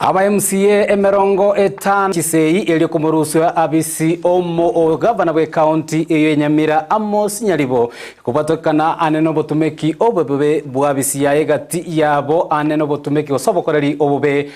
Aba MCA emerongo etano Kisii ili kumuruswa abisi omo gavana we county eyo Nyamira Amos Nyaribo kubatokana aneno botumeki obebe bwabisi ya egati yabo aneno botumeki osobokoreri obebe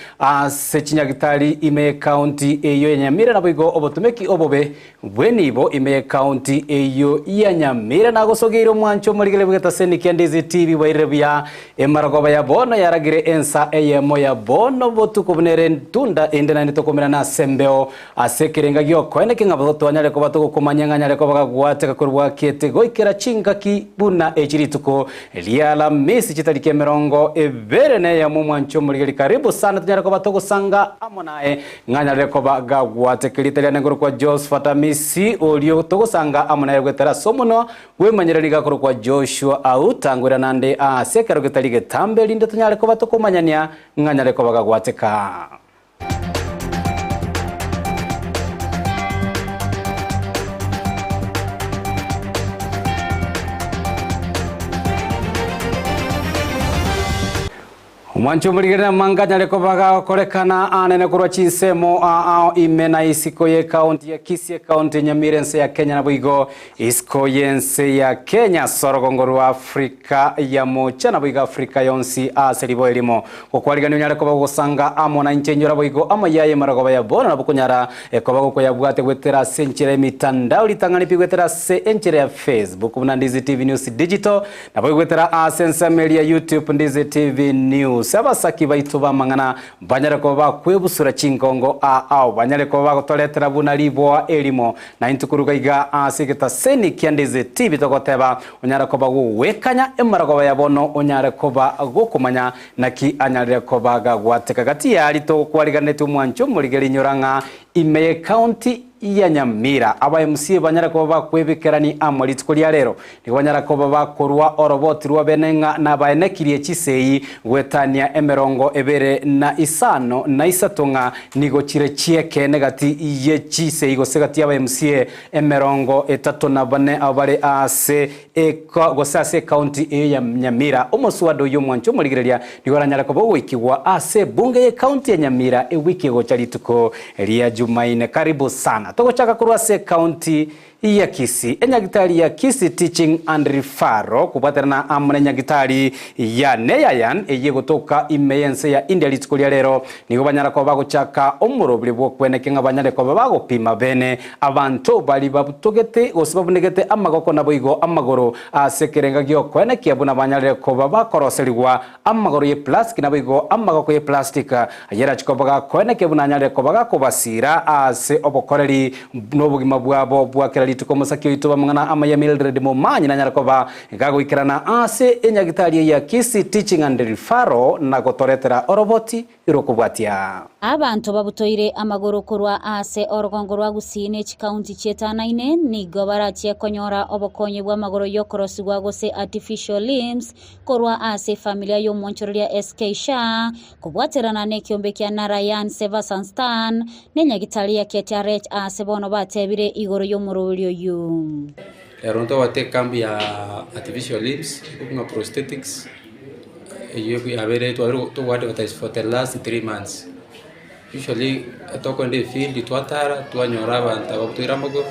sechinyagitari ime county eyo Nyamira nabigo obotumeki obebe bwenibo ime county eyo ya Nyamira nagosogero mwancho murigele bweta seniki Ndizi TV wairebya emaragoba ya bono yaragire Ensa Eyemo ya bono botuko bunere tunda endena nitokomera na sembeo asekerenga gyo kwene kinga boto anyale ko batuko kumanyanga nyale ko bagwate kakurwa kete goikera chinga ki buna ejirituko liala Amisi chitarike merongo everene ya mumwancho muligeli karibu sana tunyale ko batuko sanga amonae nganyale ko bagwate kilitele ngoro kwa Josphat Amisi olio to sanga amonae gwetera somuno we manyerani gakoro kwa Joshua Auta ngwera nande asekero getalige tambe linde tunyale ko batuko manyanya nganyale ko bagwate ka Mwancho muligena manganya leko baga korekana anene kurwa chinsemo imena isiko ye county ya Kisii county Nyamira ya Kenya na buigo isko yense ya Kenya sorogongoro Afrika ya mocha na buigo Afrika yonsi aseribo elimo kokwarigana nyale ko bagosanga amona inchenyora buigo Amayia maragoba ya bona na bukunyara ko ko yabwate gwetera senchire mitandao litangani pigwetera se enchere ya Facebook na Ndizi TV News Digital na buigo gwetera Ensa media YouTube Ndizi TV News sabasaki baitu bamangana banyare ko bakwebusura chingongo banyare ko bagotoletera buna libo elimo na intukuruga iga asigeta seniki Ndizi TV tokoteba onyara ko bagwekanya emarago yabono onyare ko bagokumanya naki anyare ko bagwateka gati yali to kwariganetu mwancho muligeli nyoranga ime county ya Nyamira aba MCA banyara ko bakwebekerani amalitiko lya lero ni banyara ko bakorwa oroboti rwa benenga na baenekirie Kisii gwetania emerongo ebere na isano na isatonga nigo chire chieke negati ye Kisii gosegati aba MCA emerongo etatu na bane abare ase gosase county ya Nyamira omoswado yo mwancho muligereria nigoranyara ko bwikigwa ase bunge ye county ya Nyamira ewiki go charituko lia Jumaine karibu sana togochaka kurwa se county ya Kisii enyagitari ya Kisii teaching and referral kubaterana amune nyagitari ya neyayan eyegotoka imeyense ya India litikulia lero nigo banyara ko bagochaka omurobire bwo kwenekenga banyare ko bagopima bene abantu bali babutogete osibabunegete amagoko na boigo amagoro asekerenga gyo kwenekia buna banyare ko bakoroserwa amagoro ye plastic na boigo amagoko ye plastic ayera chikobaga kweneke bunanyare ko bagakobasira ase obokoreri nobugima bwabo bwakera tukomusakyo ituba mwana Amayia Mildred Momanyi na nyarakoba gagoikirana ase enyagitari ya Kisii teaching and referral na gotoretera oroboti irokubwatia abantu babutoire amagoro kurwa ase orogongo rwa Gusii ne county chetanaine nigo baratie konyora obokonye bwa magoro yokorosigwa gose artificial limbs kurwa ase familia yo monchoria SK Sha kubwaterana ne kiombe kya Narayan Seva Sanstan ne nyagitari ya KTRH ase bono batebire igoro yo murulyo yu Ronto wate kambi ya artificial limbs kuma prosthetics you have to what is for the last 3 months. Usually toko in the field to atara to anyora and abutiramogo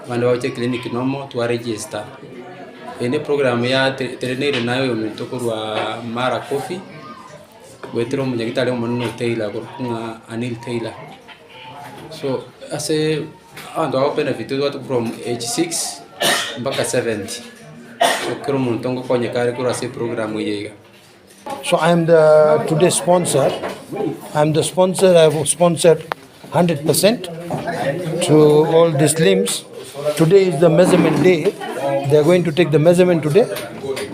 and our clinic nomo to register. In program ya trainer nayo mtokurwa mara coffee wetero mnyagitale monno Taylor kuna Anil Taylor. So as a and our benefit from age 6 mpaka 70. So kero mtongo kwenye kare kura se program yega. So I am the today's sponsor. I am the sponsor. I have sponsored 100% to all these limbs. Today is the measurement day. They are going to take the measurement today,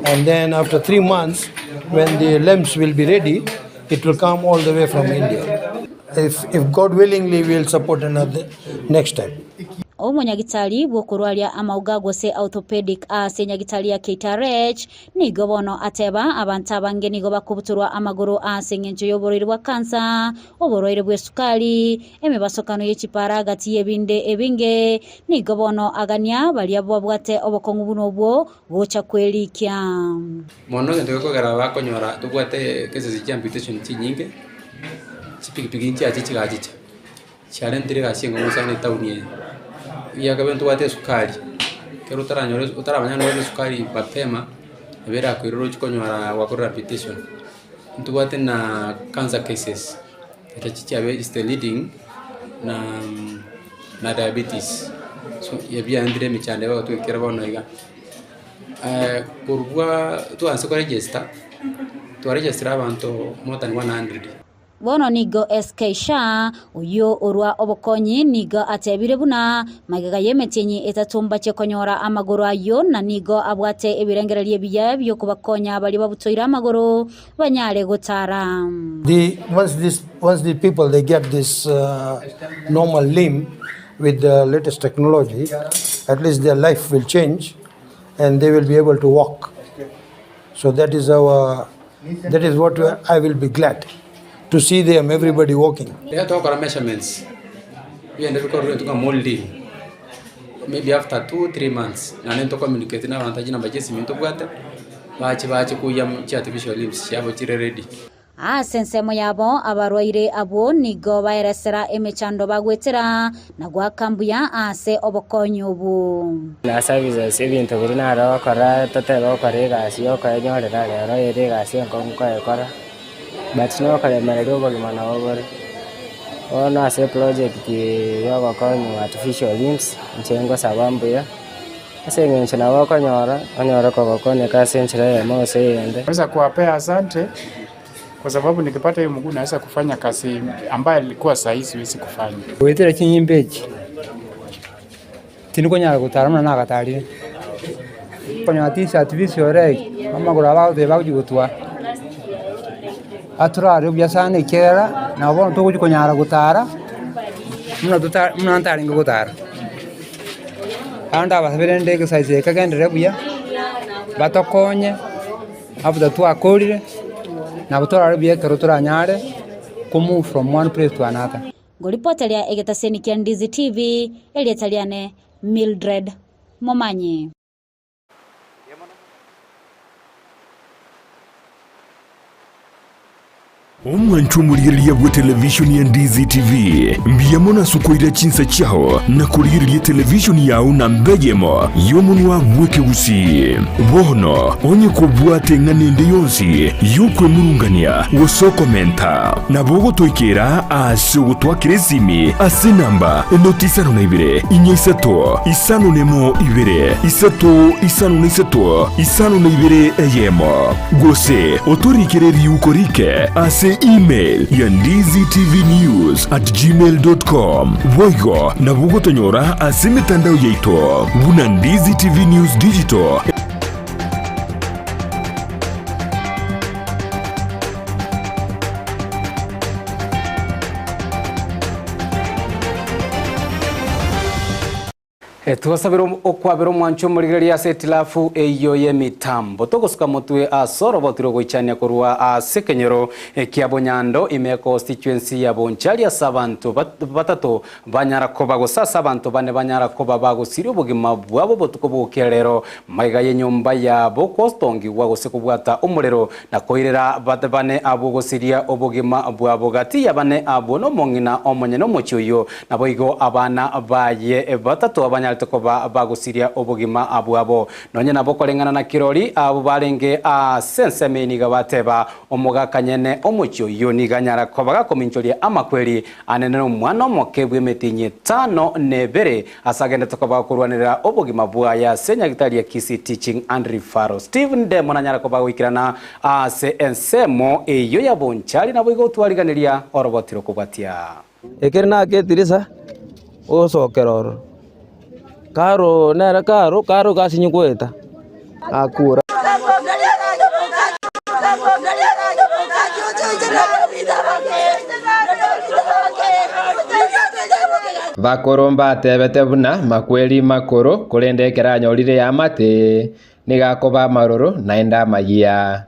and then after 3 months, when the limbs will be ready, it will come all the way from India. If God willingly, we will support another next time. Omonyagitali bokurwalia amauga gose orthopedic ase nyagitali ya KTRH nigo bono ateba abantu abange nigo bakubuturwa amagoro ase ngenjo yoborire bwa kansa oborire bwa sukali emebasokano yechipara gati yebinde ebinge nigo bono agania balia bwabwate obokongu buno bwo bocha kwelikya mono ngendo ko garaba konyora tubwate kese zikyambitation nyinge chipikipiki nchi achichigachicha chare ndire gashinga musane tauni ya kabentu wate sukari kero utaramanya no sukari mapema ebera kwiroro chikonyora wakora repetition ntu wate na cancer cases etachichi abe is the leading na diabetes so yabia ndire michande wa tu kera bono iga kurwa tu anse ko register abantu more than 100 bono nigo SK Sha uyo orwa obokonyi nigo atebire buna magaga yemetenyi etatumba chekonyora amagoro ayo na nigo abwate ebirengererie biya byo kubakonya bali babutoira amagoro banyale gotara. Once the people they get this normal limb with the latest technology, at least their life will change and they will be able to walk. So that is what I will be glad to see them, everybody walking. They talk about measurements. We end up going to molding. Maybe after 2-3 months, na nento communicate na vantaji na bajesi minto bwate. Bachi kuyam artificial limbs yabo chire ready. Sensemo yabo abarwaire abo nigo baeresera emechando bagwetera na gwakambuya ase obokonyo bu. Na services ebintu biri na ro kora totero korega asiyo kanyorera rero yerega asiyo nkonko ekora. But no kalemerero bagimana obore. Ona ase project yogo konyo artificial limbs nchengo sabambuya. Ase ngenche na bakonyora onyora kogokonye kasenchira Eyemo seyende. Naweza kuwapea asante kwa sababu nikipata hiyo mguu naweza kufanya kazi ambayo ilikuwa sahihi siwezi kufanya. Wetera kinyimbechi. Tiniko nyara gutaramna na gatarire. Konya tisa artificial reg mama guraba de bagu gutwa. Aturare byasane kera na bono to kujikonyara gutara. Muna ntari ngutara. Anda basabirende ke size kagendere buya. Batokonye abuda tu akorire. Na butora bia karotora nyare kumu from one place to another. Golipotelia egetaseni kia Ndizi TV elietaliane Mildred Momanyi. Omwanchu muriria bwa television ya Ndizi TV mbiyemo na sukoira chinsa chao na kuriria television yao na mbegemo yomunwa mweke Gusii bono onye kubwate nganende yonsi yukwe murungania woso komenta na bogo toikera ase gutwakirezimi ase namba notisano na ibire inyesato isano nemo ibire isato isano na isato isano na ibire Eyemo gose otorikireri ukorike ase email ya ndizitv@gmail.com voigo na bugo tonyora ase mitandao yeito buna Ndizi TV News Digital. Tuwasabiro okwabiro mwancho murigeria setilafu eyo ye mitambo togosuka mutwe asoro botiro goichania korwa asekenyero kiabonyando ime constituency ya bonchali ya sabantu batato banyara koba gosasa abantu bane banyara koba bagusiri obugima bwabo botukobukerero maiga ye nyumba yabo kostongi wagose kubwata umurero na koirera bane abo gosiria obugima bwabo gati yabane abo no mongina omonye no mochyoyo naboigo abana baye batato abanyara tokoba bagusiria obugima abwabo nonye nabo kolengana na kirori abo barenge senseme niga bateba omuga kanyene omucyo yoni ganyara kobaga kominchoria amakweri anene umwana omokebwe metinye 5 nebere asagenda tokoba kurwanira obugima bwaya senya gitalia Kisii teaching and referral Steven Demo nanyara kobaga wikirana ase ensemo eyo ya bonchali nabo igotwariganiria orobotiro kubwatia ekerna ketirisa osokeroro Karo nera karo kasinyi kweta akura Bakoromba tebete buna makweli makoro kurendekera nyorire ya mate nigakoba maroro naenda Amayia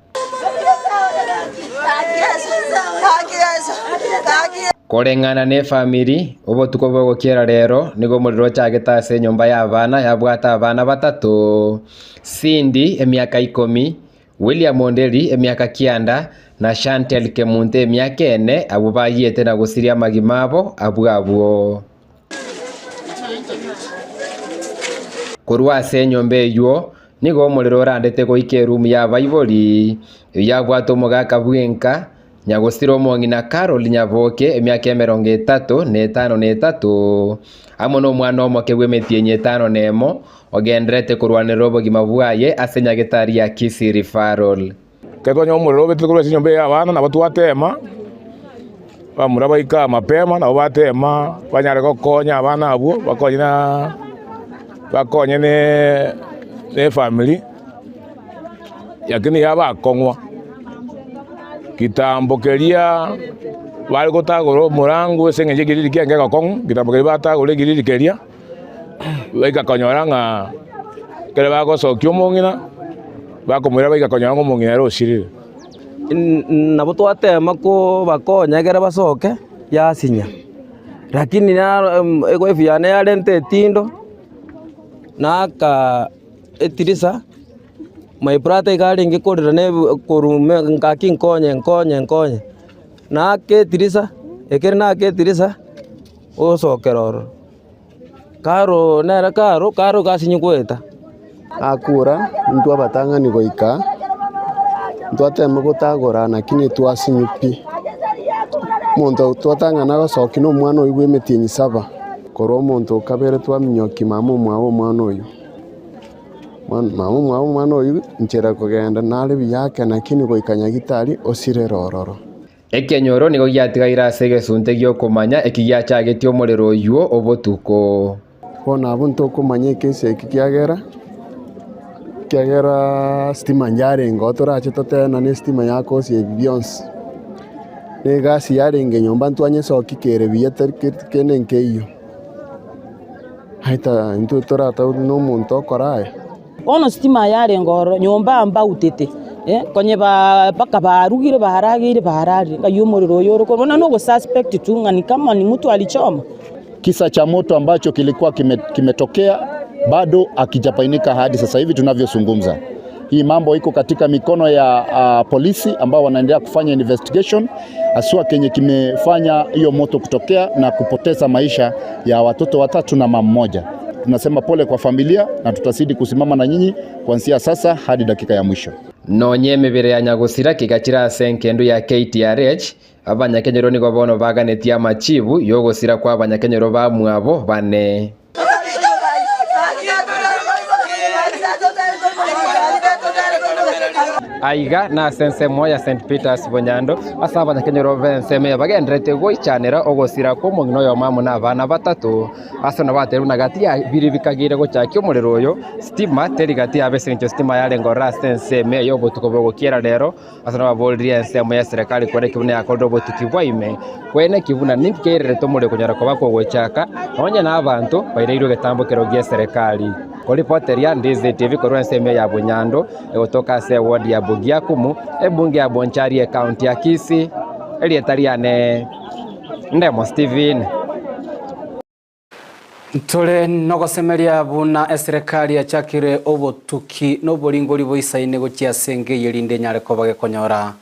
Korengana ne family obotuko bwo kiera rero nigo muriro chageta nyumba ya bana yabwata abana batatu Cindy emiaka 10 William Mondeli emiaka 9 na Chantel Kemunte miaka 4 abo bayete na gusiria magimabo abwabwo kurwa senyombe yuo nigo omorero orandete goike room ya baibori yabwato mogaka bwenka nyagusiro omong'ina Carol Nyaboke emiaka 35 amo no mwana omoke bwemetie 5 ogendrete kurwanira obogima bwaye ase nyagitari ya Kisii referral ketwanya omorero bete kurwa senyombe ya abana nabo twatema bamura baika mapema nabo batema banyare gokonya abana abo bakonye ne family yakini yabakong'wa kitambo keria bari gotagoro murango eseng'enje kiriri kienge gokong'u kitambo keria batagore kiriri keria baikakonyora ng'a kere bagosokia omong'ina bakomwira baikakonyora ng'a omong'ina erosirire nabo twatema ko bakonya kere basoke yasinya lakini egoefiane yarente etindo naka etirisa my brother ikaringi korera ne korume ngaki nkonye na ketirisa ekere na ketirisa osokeroro karo gasinyi kweta akura ntwa batang'ani goika ntwatema gotagora lakini twasinyupi muntu twatang'ana gosoki no mwana oyu bwemetie nyisaba korwa omuntu kabere twaminyoki mama omwabo mwana oyu mwana oyu nchera kugenda nari biyake lakini goikanya gitari osire rororo ekenyoro nigo giatigaira ase gesunte giokomanya ekigiachagetie omorero oyuo obotuko bona abo ntokomanya ekesi eki kiagera stima nyarenga otorache totena ne stima yakosi ebi bionsi ne gasi yarenge nyomba ntwanyesoki kere biyete kene nkeiyo haita ntutorata n'omuntu okoraye ono stima yarengoro nyomba amba utete konye baka barugire baharagire ngayo umuriro yoro kona no suspect tu ngani kama ni mtu alichoma. Kisa cha moto ambacho kilikuwa kimetokea bado akijapainika hadi sasa hivi tunavyozungumza. Hii mambo iko katika mikono ya polisi ambao wanaendelea kufanya investigation asua kenye kimefanya hiyo moto kutokea na kupoteza maisha ya watoto 3 na mama mmoja. Tunasema pole kwa familia na tutasidi kusimama na nyinyi kuanzia sasa hadi dakika ya mwisho. Nonye mibere ya nyagusira kigachira senkendo ya KTRH abanyakenyero nigo bono baganetia machibu yogosira kwa abanyakenyero bamwabo bane. Aiga na sense moya St Peters Bonyando asaba na kenyero benseme bagendrete goichanera ogosira ko mungino yo mamu na bana batatu asona bateru na gati ya biribikagire gochaki omurero yo stima terigati ya besencho stima yale ngora sense me yo botuko bogokiera rero asona babolria ensemo ya serikali kwere kibune akodo botukibwa ime kwene kibuna nikerere tomure kunyara ko bakogochaka onye na abantu baireiro getambo kerogie serikali Kolipoteria Ndizi TV korwa enseme ya Bunyando egotoka se ward ya Bugiakumu ebunge ya Bonchari county ya Kisii elietariane Ndemo Steven Ntole nogosemeria buna serikali ya chakire obotuki no boringori boisaine gochia senge yerinde nyare kobage konyora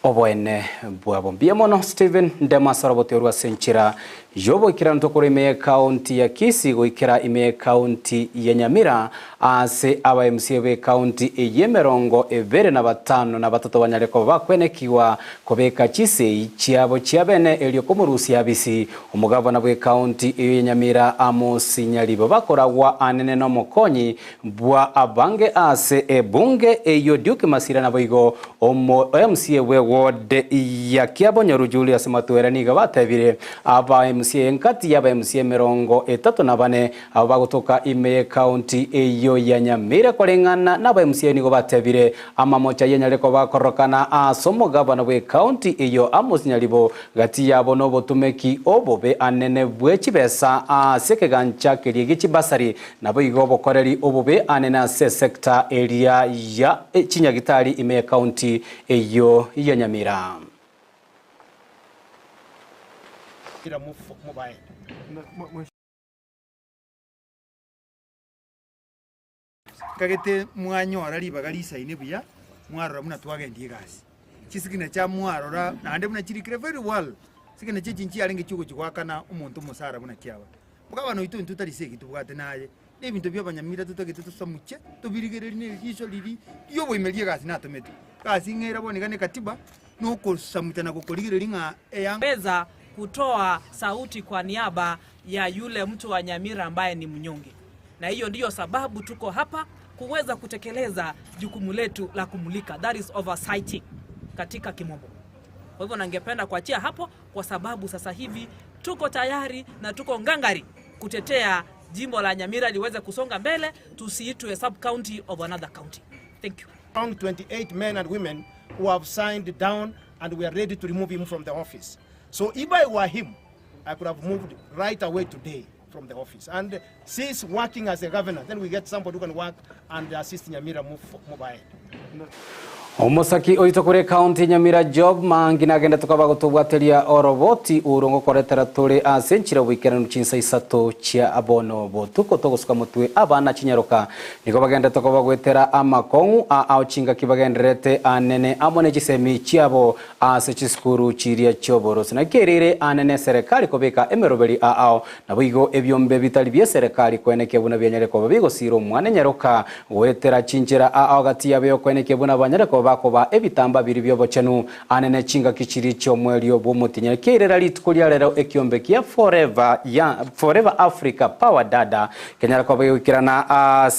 oboene bwabo biamono Steven Ndemo sarobotyorwa senchira yobo ikira ntokore ime county ya Kisii goikira ime county ya Nyamira ase aba MCA be county Eyemo ebere na batano na batatu banyareko bakwenekiwa kobeka Kisii chiabo chiabene elio komurusi abisi umugabana bwe county ya Nyamira Amosi Nyalibo bakoragwa anene no mokonyi bwa abange ase ebunge eyo Duke Masira na boigo omo MCA we ward ya Kiabonyo Julius Matwera niga batebire aba MCA enkati yaba MCA 34 abo bagotoka ime county eyo ya Nyamira kolengana naba MCA nigo batebire amamocha yenyareko bakorokana asomo gabana bwe county eyo Amosi Nyalibo gati yabo no botumeki obobe anene bwechi besa aseke gancha kiriye chibasari nabo igobo koreri obobe anena se sector area ya Chinyagitari ime county eyo ya Nyamira. Kagete mwanyora libaga lisaine buya mwarora muna twagendie gasi chisikina cha mwarora na ande muna chirikire very well sikina chinchi alenge chugo chikwakana umuntu musara muna kiaba mukaba no itu ntutari seki tubwate naye n'ebintu by'abanyamira tutagite tusamuche tubirigere n'ijisho liri yobo imelie gasi natomete kasi ngera boneka ne katiba nuko samutana kukoligere linga weza kutoa sauti kwa niaba ya yule mtu wa Nyamira ambaye ni mnyonge. Na hiyo ndiyo sababu tuko hapa kuweza kutekeleza jukumu letu la kumulika, that is oversighting katika kimombo. Kwa hivyo ningependa kuachia hapo kwa sababu sasa hivi tuko tayari na tuko ngangari kutetea jimbo la Nyamira liweze kusonga mbele, tusiitwe sub county of another county. Thank you. Around 28 men and women who have signed down and we are ready to remove him from the office. So if I were him, I could have moved right away today from the office. And since working as a governor, then we get somebody who can work and assist Nyamira move ahead. Omusaki oito kure county Nyamira job mangina agenda tukaba gutubwateria oroboti urongo koretera turi asenchira wikera nuchinsa isato chia abono botuko togosuka mutwe abana chinyaroka niko bagenda tukaba gwetera amakongu a chinga kibagenderete anene amone chisemi chiabo asechiskuru chiria choboros na kerire anene serikali kobeka emeroberi na bigo ebyombe bitali bya serikali kweneke buna byanyareko babigo siro mwane nyaroka gwetera chinjira gati yabe kweneke buna banyareko bakoba ebitamba biri byobochenu anene chinga kichiri cyo mweli obumutinye kerera litukulia lero ekiombe kia forever Africa power dada kenyara kwa bayikirana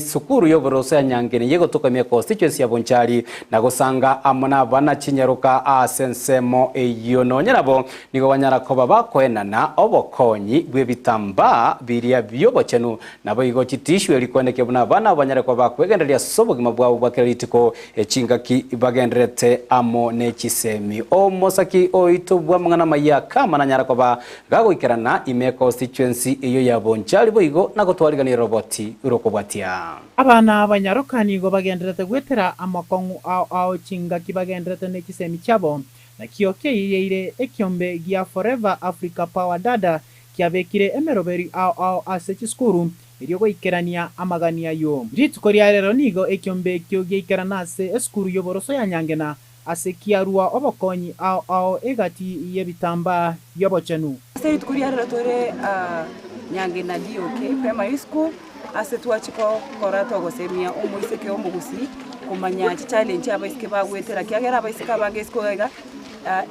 sukuru yoboroso ya nyangene yego tokamye constituency ya Bonchari na gusanga amona bana chinyaruka sensemo eyono nyarabo nigo banyara ko babakwena na obokonyi bwebitamba biri byobochenu nabo igo chitishwe likoneke buna bana banyara ko bakwegenderia sobogima bwabo bakelitiko echinga ki bagendrete amo ne chisemi omosaki oito bwa mwana maya kama na nyara kwa gagoikerana ime constituency iyo ya Bonchari boigo na gotwarigani roboti urokobwatia abana abanyarokani go bagendrete gwetera amakongu ao chinga ki bagendrete ne chisemi chabo na kioke ire ekiombe gia forever Africa power dada kiabekire emeroberi ao asechiskuru iriogo ikerania amagania yo ritukoria rero nigo ekiombe kyoge ikeranase eskuru yoboroso ya nyangena asekiarua obokonyi ao egati yebitamba yobochenu ritukoria rero tore nyangena dioke primary school asetwachiko korato gosemia omoiseke omugusii kumanya challenge abaisike bagwetera kiagera abaisika bange iskoga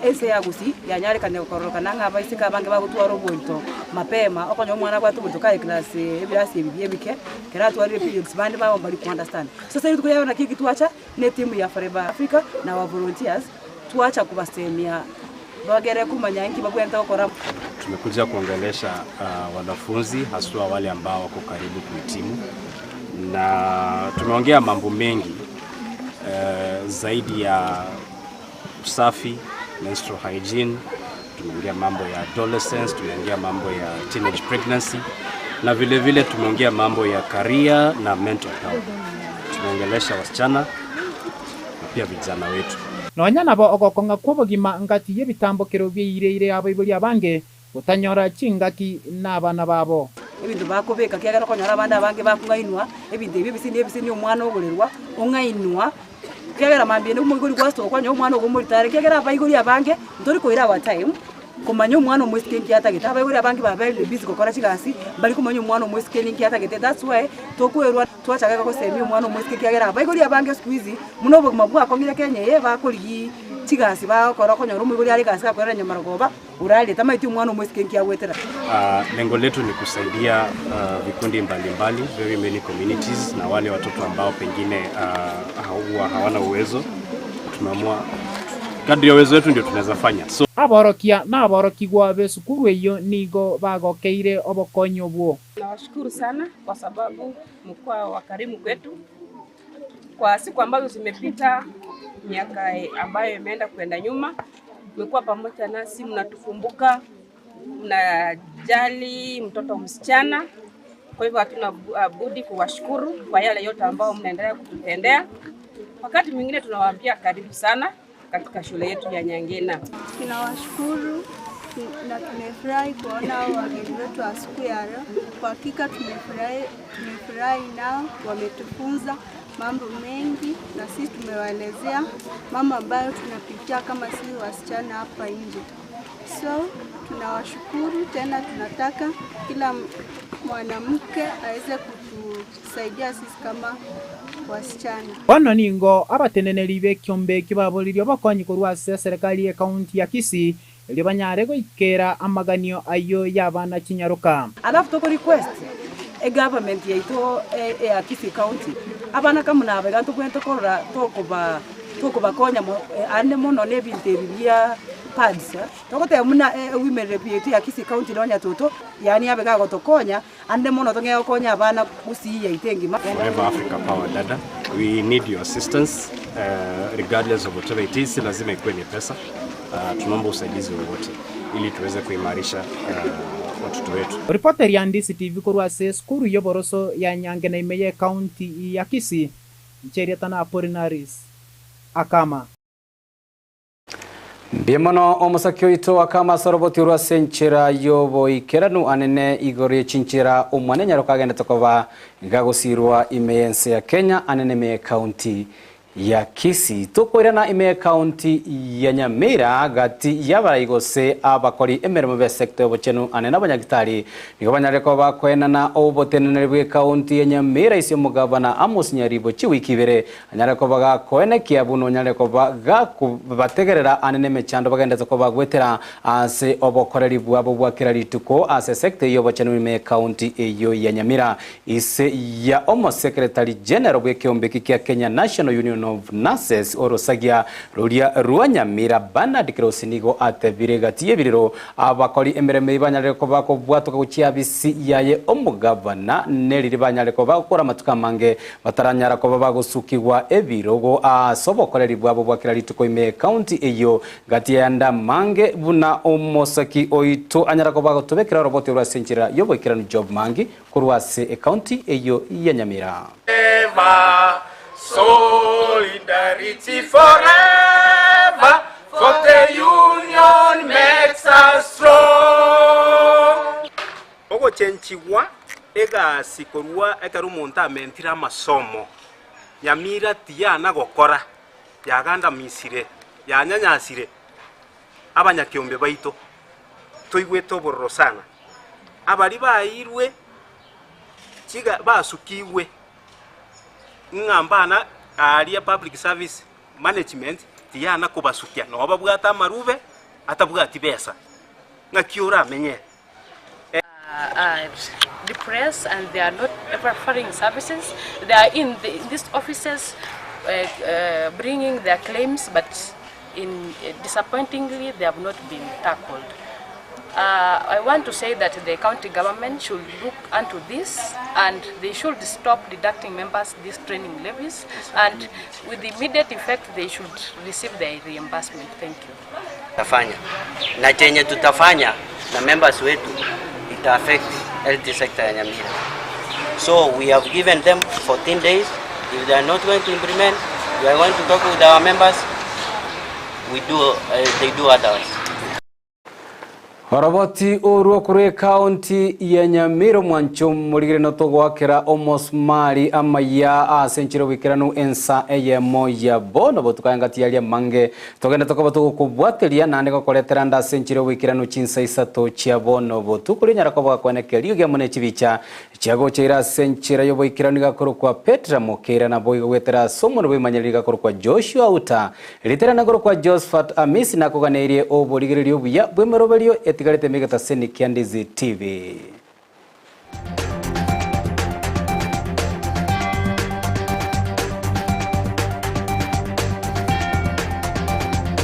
Ensa ya Gusii yanyare kane kororoka nanga baisika bange bagutwara obunto mapema okonyo mwana gwatu butuka class ebirasi ebibike kera twari periods bandi babo bali ku understand so sasa tuko yana kiki tuacha ne timu ya Forever Africa na wa volunteers tuacha kubasemia bagere kumanya inki bagwenta okora. Tumekuja kuongelesha wanafunzi haswa wale ambao wako karibu kuhitimu na tumeongea mambo mengi zaidi ya usafi, menstrual hygiene, tumeongea mambo ya adolescence, tumeongea mambo ya teenage pregnancy na vile vile tumeongea mambo ya career na mental health. Tumeongelesha wasichana na pia vijana wetu. Nonyana bo ogokonga kwobogima ngati yebitambo kerobye ire abaibuli abange utanyora chingaki n'abana babo ebintu bakobeka kiagera konyora abandi abange bakungainwa ebintu ebisini omwana ogolerwa ongainwa kiagera mambine umuguri kwasto kwanya omwana ogomulitare kiagera abaiguri abange ntori koira wa time kumanya omwana omwesikenki atageta abaiguri abange babele busy gukora chigasi bali kumanya omwana omwesikenki atageta. That's why tokwerwa twachaka ko semi omwana omwesikenki kiagera abaiguri abange squeeze muno boguma bwakongire Kenya ye bakori chigasi bakora konyora umuguri ari gasi akora nyamaragoba urali tamaiti omwana omwesikenki agwetera. Lengo letu ni kusaidia vikundi mbalimbali, very many communities na wale watoto ambao pengine hawana uwezo. Tumeamua kadri ya uwezo wetu ndio tunaweza fanya. So aborokia na aborokigwa besukuru eyo nigo bagokeire obokonyo bwo. Nawashukuru sana kwa sababu mkoa wa karimu kwetu kwa siku ambazo zimepita, miaka ambayo imeenda kwenda nyuma, mmekuwa pamoja nasi, mnatukumbuka, mnajali mtoto msichana. Kwa hivyo hatuna budi kuwashukuru kwa yale yote ambao mnaendelea kututendea. Wakati mwingine tunawaambia karibu sana katika shule yetu ya Nyangena. Tunawashukuru na tumefurahi kuona wageni wetu siku ya leo. Kwa hakika tumefurahi nao, wametufunza mambo mengi, na sisi tumewaelezea mambo ambayo tunapitia kama sisi wasichana hapa nje. So tunawashukuru tena, tunataka kila mwanamke aweze kutusaidia sisi kama wasichana. Wano ningo abateneneri bekyombe kibabuliryo bakonyi kurwase serikali ya kaunti ya Kisii ili banyare goikera amaganio ayo y'abana kinyaruka. Alafu toko request government yaito ya Kisii County abana kamuna abega tukwento kora toko bakonya ane mono nebinteria pads tokote muna women rep ya Kisii County nonya toto yani abega gotokonya ande mono tonge konya abana Gusii yaitengi Forever Africa Power Dada, we need your assistance regardless of whatever it is. Lazima ikuwe ni pesa. Tunaomba usaidizi wowote ili tuweze kuimarisha watoto wetu. Reporter ya Ndizi TV kurwase skuru yoboroso ya Nyange na Eyemo County ya Kisii Ncheriatana Apolinaris Akama. Biemono omusakio ito Akama soroboti urwase nchira yobo ikeranu anene igori chinchira umwane nyaruka agenda tokova ngagusirwa Ensa ya Kenya anene Eyemo County ya Kisii. Tukwirana Eyemo County ya Nyamira gati yabarayigose abakori emeremo be sector yobochenu anene abanyagitari nigo banyareko bakwenana obotenene bwe county ya Nyamira isyo mugabana Amos Nyaribo chiwikibere anyareko bagakwene kiabuno nyareko bategerera anene mechando bagendeza ko bagwetera ase obokoreri bwabo bwakira rituko ase sector yobochenu Eyemo County eyo ya Nyamira ise ya Omo Secretary General bwe kiombeki kia Kenya National Union of Nurses orosagia ruria Nyamira Bernard Krosinigo atebire gatiye biriro abakori emereme ibanyareko bako bwatuka gukia bisi yaye omugabana neriri banyareko bakora matuka mange bataranyara ko bagusukirwa ebirogo asobokoreri bwabo bwakira rituko Eyemo County eyo gatianda mange buna omosaki oito anyarako bagotobekera roboti urasenjira yobokirano job mangi kurwase county eyo ya Nyamira. Solidarity forever, for the union makes us strong. Ogo chenchiwa ega sikorua ekarumonta mentira masomo. Nyamira tiana gokora yaganda misire yanyanyasire abanyakiombe baito toigweto borosana abari bairwe chiga basukiwe ngambana aria public service management tiana kubasukia no babwata marube atabwati besa ngakiura menye the press, and they are not preferring services. They are in these offices bringing their claims, but disappointingly they have not been tackled. I want to say that the county government should look into this, and they should stop deducting members these training levies, and with immediate effect they should receive their reimbursement. Thank you. Tutafanya na chenye tutafanya na members wetu ita affect health sector ya Nyamira. So we have given them 14 days. If they are not going to implement, we are going to talk with our members. They do otherwise. Horoboti oruo kure county ya Nyamira mwancho murigire no togwakera omosmari Amayia asenchiro wikiranu Ensa Eyemo ya bono botukangati yalia mange togenda tokobotu kubwateria nande kokoletera nda senchiro wikiranu chinsa isato chia bono botukuri nyarakoba kwenekerio gya mune chibicha chiago chira senchira yobo ikiranu gakoro kwa Petra Mokera na boy wetera somo no bimanyirika gakoro kwa Joshua Auta litera na gakoro kwa Josphat Amisi na koganerie oborigire buya bwemerobelio etigarete megata seni Ndizi TV.